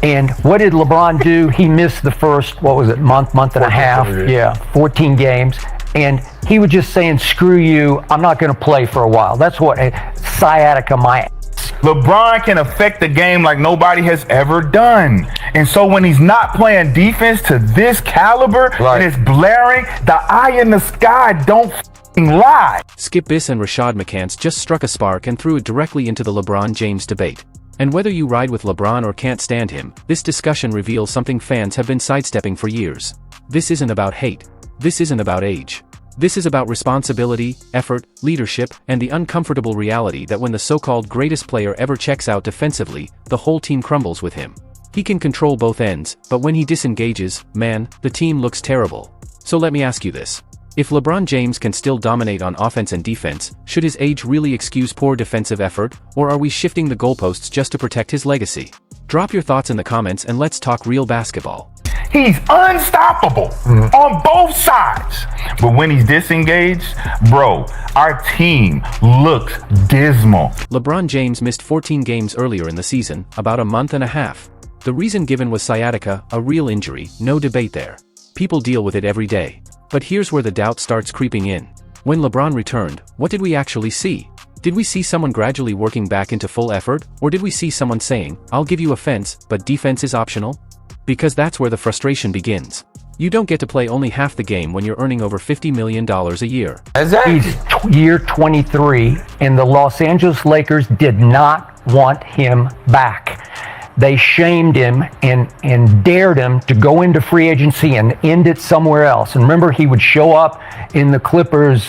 And what did LeBron do? He missed the first, what was it, month and a half? Yeah, 14 games. And he was just saying, screw you, I'm not going to play for a while. That's what sciatica, my ass. LeBron can affect the game like nobody has ever done. And so when he's not playing defense to this caliber, and it's blaring, the eye in the sky don't lie. Skip Biss and Rashad McCants just struck a spark and threw it directly into the LeBron James debate. And whether you ride with LeBron or can't stand him, this discussion reveals something fans have been sidestepping for years. This isn't about hate. This isn't about age. This is about responsibility, effort, leadership, and the uncomfortable reality that when the so-called greatest player ever checks out defensively, the whole team crumbles with him. He can control both ends, but when he disengages, man, the team looks terrible. So let me ask you this. If LeBron James can still dominate on offense and defense, should his age really excuse poor defensive effort, or are we shifting the goalposts just to protect his legacy? Drop your thoughts in the comments and let's talk real basketball. He's unstoppable on both sides. But when he's disengaged, bro, our team looks dismal. LeBron James missed 14 games earlier in the season, about a month and a half. The reason given was sciatica, a real injury, no debate there. People deal with it every day. But here's where the doubt starts creeping in. When LeBron returned, what did we actually see? Did we see someone gradually working back into full effort, or did we see someone saying, I'll give you offense, but defense is optional? Because that's where the frustration begins. You don't get to play only half the game when you're earning over $50 million a year. He's year 23, and the Los Angeles Lakers did not want him back. They shamed him and dared him to go into free agency and end it somewhere else. And remember, he would show up in the Clippers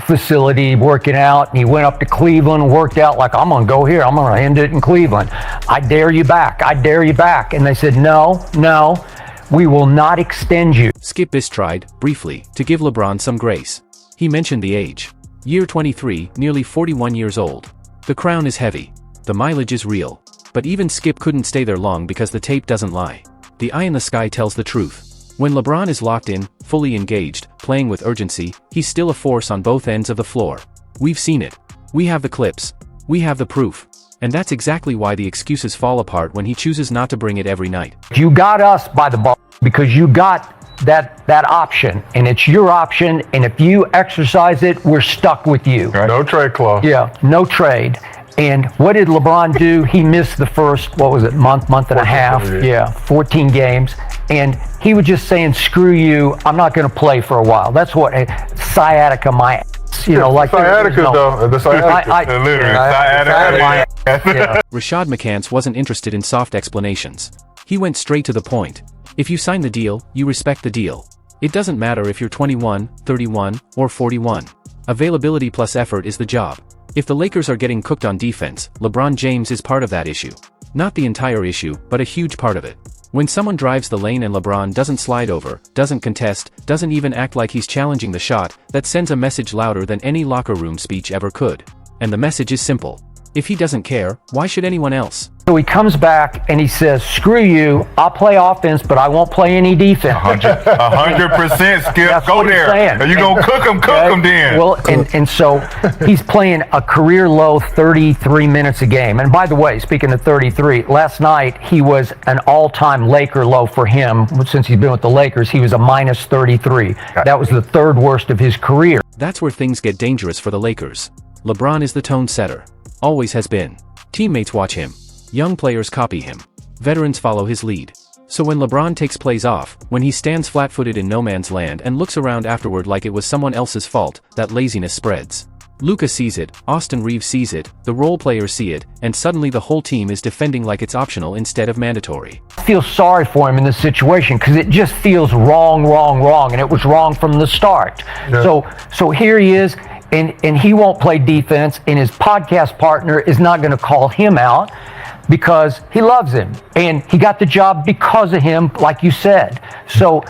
facility working out, and he went up to Cleveland and worked out like, I'm going to go here. I'm going to end it in Cleveland. I dare you back. I dare you back. And they said, no, we will not extend you. Skip Biss tried, briefly, to give LeBron some grace. He mentioned the age. Year 23, nearly 41 years old. The crown is heavy. The mileage is real. But even Skip couldn't stay there long because the tape doesn't lie. The eye in the sky tells the truth. When LeBron is locked in, fully engaged, playing with urgency, he's still a force on both ends of the floor. We've seen it. We have the clips. We have the proof. And that's exactly why the excuses fall apart when he chooses not to bring it every night. You got us by the ball because you got that option, and it's your option, and if you exercise it, we're stuck with you. Right. No trade clause. Yeah, no trade. And what did LeBron do? He missed the first, what was it, month and a half? Yeah, 14 games. And he was just saying, screw you, I'm not going to play for a while. That's what sciatica, my ass. You know, like sciatica, though. The sciatica. Literally, sciatica. Yeah. Rashad McCants wasn't interested in soft explanations. He went straight to the point. If you sign the deal, you respect the deal. It doesn't matter if you're 21, 31, or 41. Availability plus effort is the job. If the Lakers are getting cooked on defense, LeBron James is part of that issue. Not the entire issue, but a huge part of it. When someone drives the lane and LeBron doesn't slide over, doesn't contest, doesn't even act like he's challenging the shot, that sends a message louder than any locker room speech ever could. And the message is simple. If he doesn't care, why should anyone else? So he comes back and he says, screw you, I'll play offense, but I won't play any defense. 100%, Skip. That's Go what he's there. saying. Are you going to cook him then? Well, and so he's playing a career low 33 minutes a game. And by the way, speaking of 33, last night he was an all-time Laker low for him. Since he's been with the Lakers, he was a minus 33. That was the third worst of his career. That's where things get dangerous for the Lakers. LeBron is the tone setter. Always has been. Teammates watch him. Young players copy him. Veterans follow his lead. So when LeBron takes plays off, when he stands flat-footed in no man's land and looks around afterward like it was someone else's fault, that laziness spreads. Luka sees it, Austin Reeves sees it, the role players see it, and suddenly the whole team is defending like it's optional instead of mandatory. I feel sorry for him in this situation because it just feels wrong, and it was wrong from the start. Yeah. So here he is, and he won't play defense, and his podcast partner is not going to call him out because he loves him, and he got the job because of him, like you said. So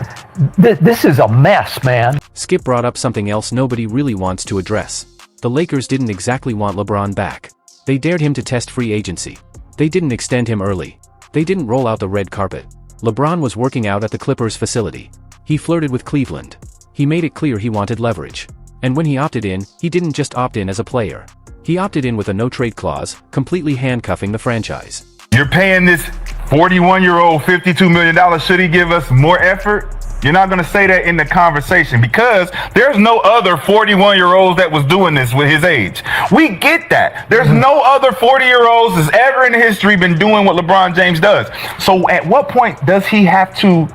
this is a mess, man. Skip brought up something else nobody really wants to address. The Lakers didn't exactly want LeBron back. They dared him to test free agency. They didn't extend him early. They didn't roll out the red carpet. LeBron was working out at the Clippers facility. He flirted with Cleveland. He made it clear he wanted leverage. And when he opted in, he didn't just opt in as a player. He opted in with a no-trade clause, completely handcuffing the franchise. You're paying this 41-year-old, $52 million, should he give us more effort? You're not going to say that in the conversation because there's no other 41-year-olds that was doing this with his age. We get that. There's no other 40-year-olds that's ever in history been doing what LeBron James does. So at what point does he have to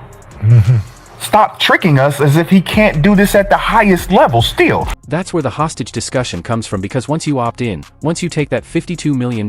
stop tricking us as if he can't do this at the highest level still? That's where the hostage discussion comes from, because once you opt in, once you take that $52 million,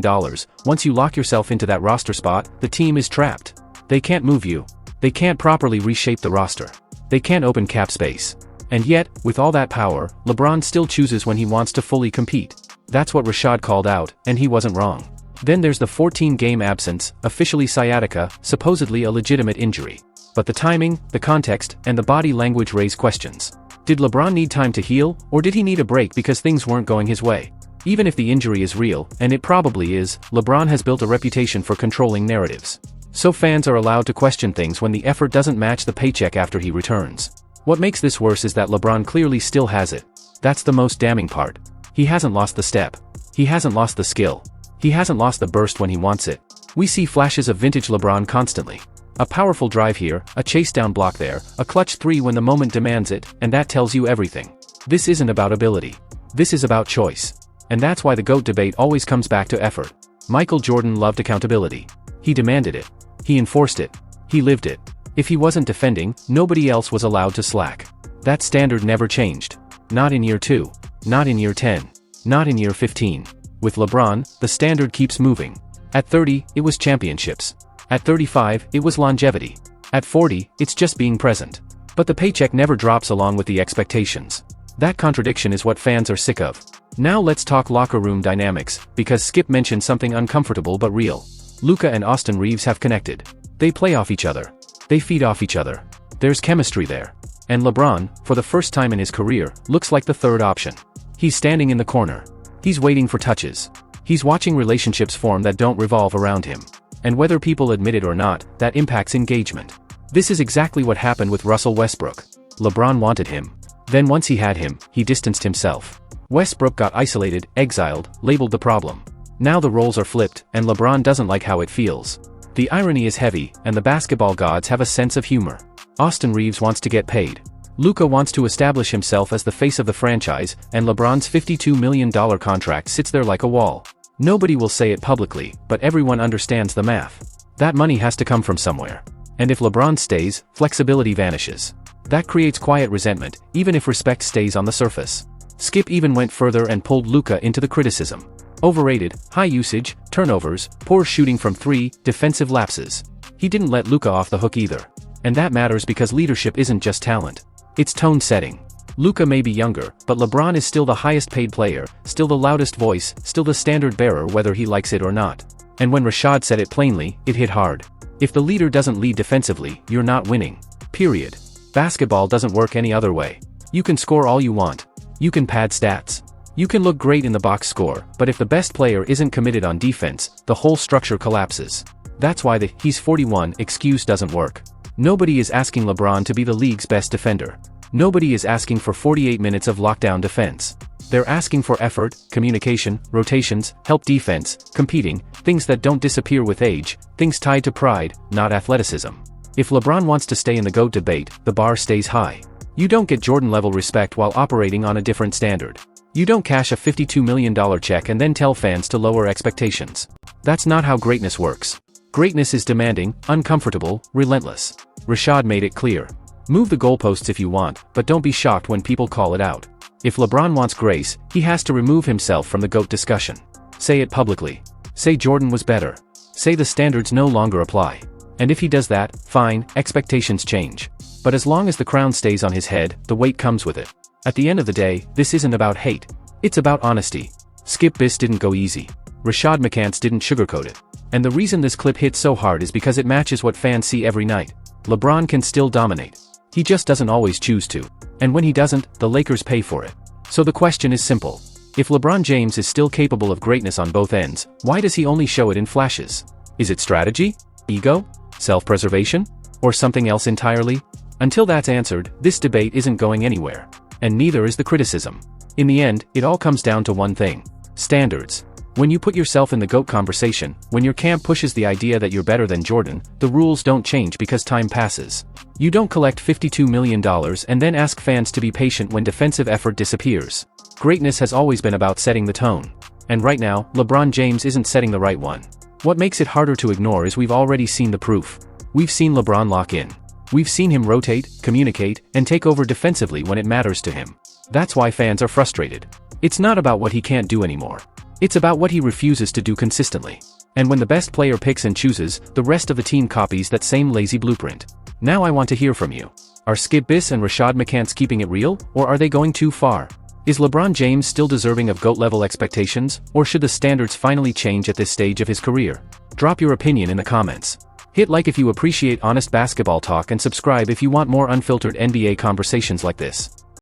once you lock yourself into that roster spot, the team is trapped. They can't move you. They can't properly reshape the roster. They can't open cap space. And yet, with all that power, LeBron still chooses when he wants to fully compete. That's what Rashad called out, and he wasn't wrong. Then there's the 14-game absence, officially sciatica, supposedly a legitimate injury. But the timing, the context, and the body language raise questions. Did LeBron need time to heal, or did he need a break because things weren't going his way? Even if the injury is real, and it probably is, LeBron has built a reputation for controlling narratives. So fans are allowed to question things when the effort doesn't match the paycheck after he returns. What makes this worse is that LeBron clearly still has it. That's the most damning part. He hasn't lost the step. He hasn't lost the skill. He hasn't lost the burst when he wants it. We see flashes of vintage LeBron constantly. A powerful drive here, a chase down block there, a clutch three when the moment demands it, and that tells you everything. This isn't about ability. This is about choice. And that's why the GOAT debate always comes back to effort. Michael Jordan loved accountability. He demanded it. He enforced it. He lived it. If he wasn't defending, nobody else was allowed to slack. That standard never changed. Not in year 2. Not in year 10. Not in year 15. With LeBron, the standard keeps moving. At 30, it was championships. At 35, it was longevity. At 40, it's just being present. But the paycheck never drops along with the expectations. That contradiction is what fans are sick of. Now let's talk locker room dynamics, because Skip mentioned something uncomfortable but real. Luka and Austin Reeves have connected. They play off each other. They feed off each other. There's chemistry there. And LeBron, for the first time in his career, looks like the third option. He's standing in the corner. He's waiting for touches. He's watching relationships form that don't revolve around him. And whether people admit it or not, that impacts engagement. This is exactly what happened with Russell Westbrook. LeBron wanted him. Then once he had him, he distanced himself. Westbrook got isolated, exiled, labeled the problem. Now the roles are flipped, and LeBron doesn't like how it feels. The irony is heavy, and the basketball gods have a sense of humor. Austin Reeves wants to get paid. Luka wants to establish himself as the face of the franchise, and LeBron's $52 million contract sits there like a wall. Nobody will say it publicly, but everyone understands the math. That money has to come from somewhere. And if LeBron stays, flexibility vanishes. That creates quiet resentment, even if respect stays on the surface. Skip even went further and pulled Luka into the criticism. Overrated, high usage, turnovers, poor shooting from three, defensive lapses. He didn't let Luka off the hook either. And that matters because leadership isn't just talent. It's tone setting. Luka may be younger, but LeBron is still the highest paid player, still the loudest voice, still the standard bearer whether he likes it or not. And when Rashad said it plainly, it hit hard. If the leader doesn't lead defensively, you're not winning. Period. Basketball doesn't work any other way. You can score all you want. You can pad stats. You can look great in the box score, but if the best player isn't committed on defense, the whole structure collapses. That's why the "he's 41" excuse doesn't work. Nobody is asking LeBron to be the league's best defender. Nobody is asking for 48 minutes of lockdown defense. They're asking for effort, communication, rotations, help defense, competing, things that don't disappear with age, things tied to pride, not athleticism. If LeBron wants to stay in the GOAT debate, the bar stays high. You don't get Jordan-level respect while operating on a different standard. You don't cash a $52 million check and then tell fans to lower expectations. That's not how greatness works. Greatness is demanding, uncomfortable, relentless. Rashad made it clear. Move the goalposts if you want, but don't be shocked when people call it out. If LeBron wants grace, he has to remove himself from the GOAT discussion. Say it publicly. Say Jordan was better. Say the standards no longer apply. And if he does that, fine, expectations change. But as long as the crown stays on his head, the weight comes with it. At the end of the day, this isn't about hate. It's about honesty. Skip Biss didn't go easy. Rashad McCants didn't sugarcoat it. And the reason this clip hit so hard is because it matches what fans see every night. LeBron can still dominate. He just doesn't always choose to. And when he doesn't, the Lakers pay for it. So the question is simple. If LeBron James is still capable of greatness on both ends, why does he only show it in flashes? Is it strategy? Ego? Self-preservation? Or something else entirely? Until that's answered, this debate isn't going anywhere. And neither is the criticism. In the end, it all comes down to one thing. Standards. When you put yourself in the GOAT conversation, when your camp pushes the idea that you're better than Jordan, the rules don't change because time passes. You don't collect $52 million and then ask fans to be patient when defensive effort disappears. Greatness has always been about setting the tone. And right now, LeBron James isn't setting the right one. What makes it harder to ignore is we've already seen the proof. We've seen LeBron lock in. We've seen him rotate, communicate, and take over defensively when it matters to him. That's why fans are frustrated. It's not about what he can't do anymore. It's about what he refuses to do consistently. And when the best player picks and chooses, the rest of the team copies that same lazy blueprint. Now I want to hear from you. Are Skip Bayless and Rashad McCants keeping it real, or are they going too far? Is LeBron James still deserving of GOAT-level expectations, or should the standards finally change at this stage of his career? Drop your opinion in the comments. Hit like if you appreciate honest basketball talk and subscribe if you want more unfiltered NBA conversations like this.